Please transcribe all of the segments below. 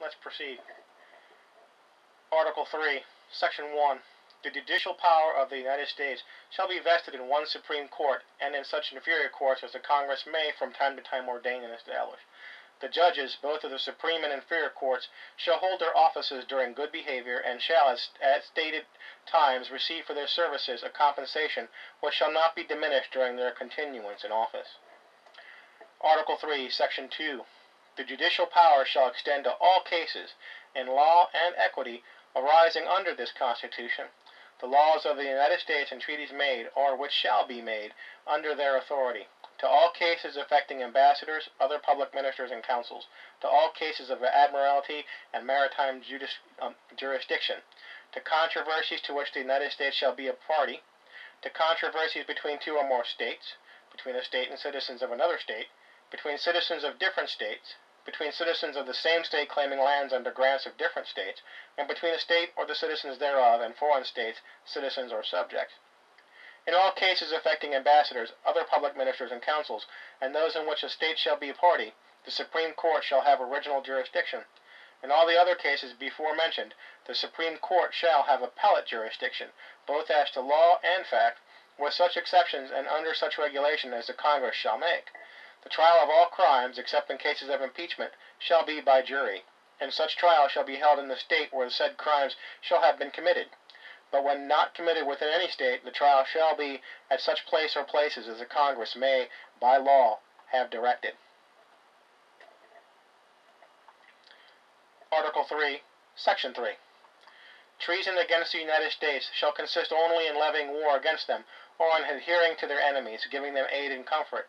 Let's proceed. Article 3, Section 1. The judicial power of the United States shall be vested in one Supreme Court, and in such inferior courts as the Congress may from time to time ordain and establish. The judges, both of the Supreme and inferior courts, shall hold their offices during good behavior, and shall, at stated times, receive for their services a compensation which shall not be diminished during their continuance in office. Article 3, Section 2. The judicial power shall extend to all cases, in law and equity, arising under this Constitution, the laws of the United States and treaties made, or which shall be made, under their authority, to all cases affecting ambassadors, other public ministers and consuls, to all cases of admiralty and maritime jurisdiction, to controversies to which the United States shall be a party, to controversies between two or more states, between a state and citizens of another state, between citizens of different states, between citizens of the same state claiming lands under grants of different states, and between a state or the citizens thereof and foreign states, citizens or subjects. In all cases affecting ambassadors, other public ministers and consuls, and those in which a state shall be a party, the Supreme Court shall have original jurisdiction. In all the other cases before mentioned, the Supreme Court shall have appellate jurisdiction, both as to law and fact, with such exceptions and under such regulation as the Congress shall make. The trial of all crimes, except in cases of impeachment, shall be by jury, and such trial shall be held in the state where the said crimes shall have been committed. But when not committed within any state, the trial shall be at such place or places as the Congress may, by law, have directed. Article 3, Section 3. Treason against the United States shall consist only in levying war against them, or in adhering to their enemies, giving them aid and comfort.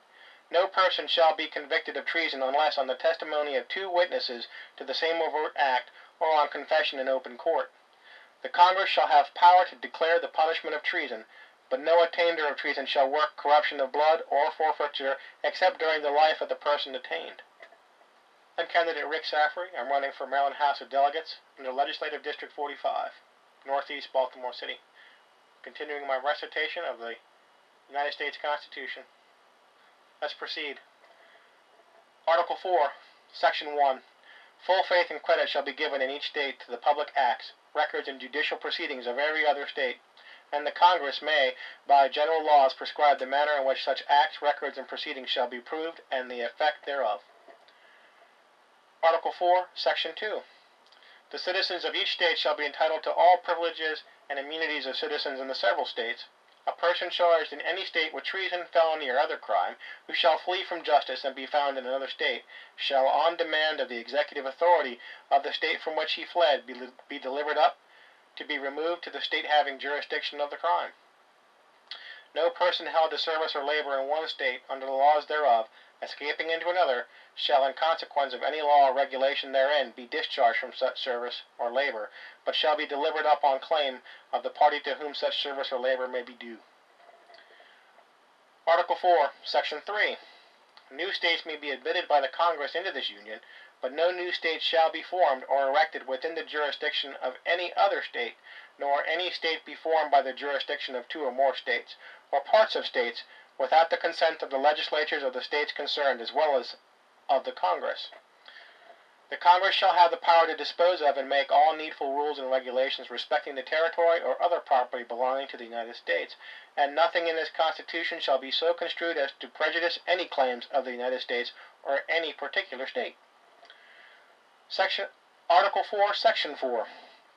No person shall be convicted of treason unless on the testimony of two witnesses to the same overt act, or on confession in open court. The Congress shall have power to declare the punishment of treason, but no attainder of treason shall work corruption of blood or forfeiture except during the life of the person detained. I'm candidate Rick Saffery. I'm running for Maryland House of Delegates in the Legislative District 45, Northeast Baltimore City. Continuing my recitation of the United States Constitution. Let's proceed. Article 4, Section 1. Full faith and credit shall be given in each state to the public acts, records, and judicial proceedings of every other state, and the Congress may, by general laws, prescribe the manner in which such acts, records, and proceedings shall be proved, and the effect thereof. Article 4, Section 2. The citizens of each state shall be entitled to all privileges and immunities of citizens in the several states. A person charged in any state with treason, felony, or other crime, who shall flee from justice and be found in another state, shall, on demand of the executive authority of the state from which he fled, be delivered up to be removed to the state having jurisdiction of the crime. No person held to service or labor in one state under the laws thereof, escaping into another, shall in consequence of any law or regulation therein be discharged from such service or labor, but shall be delivered up on claim of the party to whom such service or labor may be due. Article 4, Section 3. New states may be admitted by the Congress into this Union, but no new state shall be formed or erected within the jurisdiction of any other state, nor any state be formed by the jurisdiction of two or more states, or parts of states, without the consent of the legislatures of the states concerned as well as of the Congress. The Congress shall have the power to dispose of and make all needful rules and regulations respecting the territory or other property belonging to the United States, and nothing in this Constitution shall be so construed as to prejudice any claims of the United States or any particular state. Article 4, Section 4.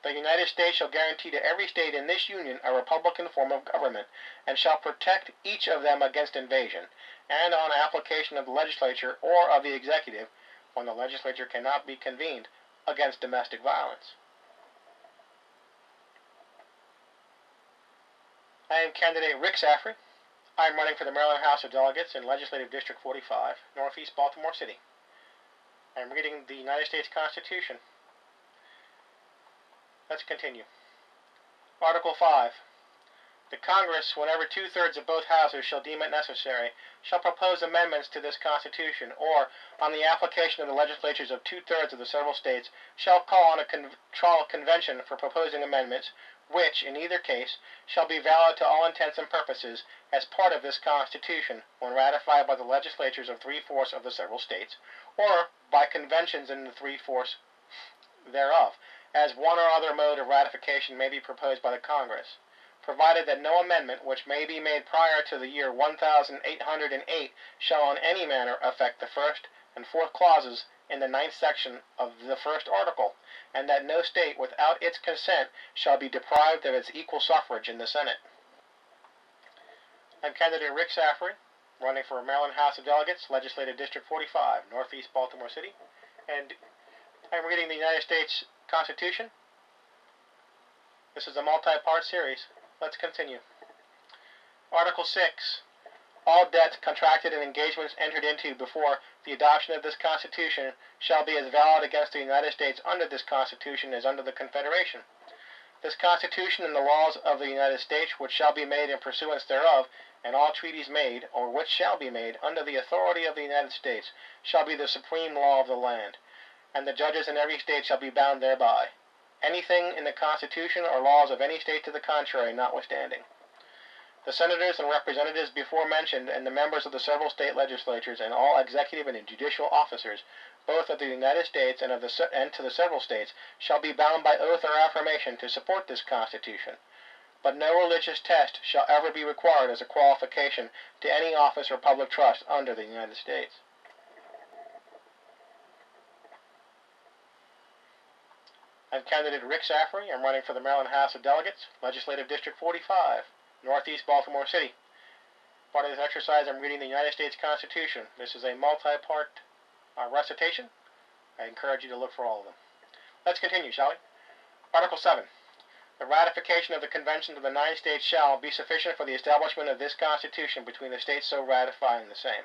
The United States shall guarantee to every state in this Union a republican form of government, and shall protect each of them against invasion, and on application of the legislature or of the executive, when the legislature cannot be convened, against domestic violence. I am candidate Rick Saffery. I am running for the Maryland House of Delegates in Legislative District 45, Northeast Baltimore City. I am reading the United States Constitution. Let's continue. Article 5. The Congress, whenever two-thirds of both houses shall deem it necessary, shall propose amendments to this Constitution, or, on the application of the legislatures of two-thirds of the several states, shall call on a convention for proposing amendments, which, in either case, shall be valid to all intents and purposes as part of this Constitution, when ratified by the legislatures of three-fourths of the several states, or by conventions in the three-fourths thereof, as one or other mode of ratification may be proposed by the Congress, provided that no amendment which may be made prior to the year 1808 shall in any manner affect the first and fourth clauses in the 9th section of the first article, and that no state without its consent shall be deprived of its equal suffrage in the Senate. I'm candidate Rick Saffery, running for Maryland House of Delegates, Legislative District 45, Northeast Baltimore City, and I'm reading the United States Constitution. This is a multi-part series. Let's continue. Article 6. All debts contracted and engagements entered into before the adoption of this Constitution shall be as valid against the United States under this Constitution as under the Confederation. This Constitution and the laws of the United States which shall be made in pursuance thereof, and all treaties made, or which shall be made, under the authority of the United States, shall be the supreme law of the land, and the judges in every state shall be bound thereby. Anything in the Constitution or laws of any state to the contrary notwithstanding. The senators and representatives before mentioned, and the members of the several state legislatures, and all executive and judicial officers, both of the United States and to the several states, shall be bound by oath or affirmation to support this Constitution. But no religious test shall ever be required as a qualification to any office or public trust under the United States. I'm candidate Rick Saffery. I'm running for the Maryland House of Delegates, Legislative District 45, Northeast Baltimore City. Part of this exercise, I'm reading the United States Constitution. This is a multi-part recitation. I encourage you to look for all of them. Let's continue, shall we? Article 7. The ratification of the Convention of the 9 states shall be sufficient for the establishment of this Constitution between the states so ratifying the same.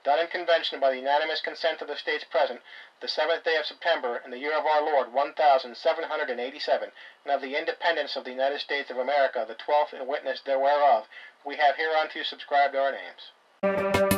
Done in convention by the unanimous consent of the states present, the 7th day of September, in the year of our Lord, 1787, and of the independence of the United States of America, the 12th in witness thereof, we have hereunto subscribed our names.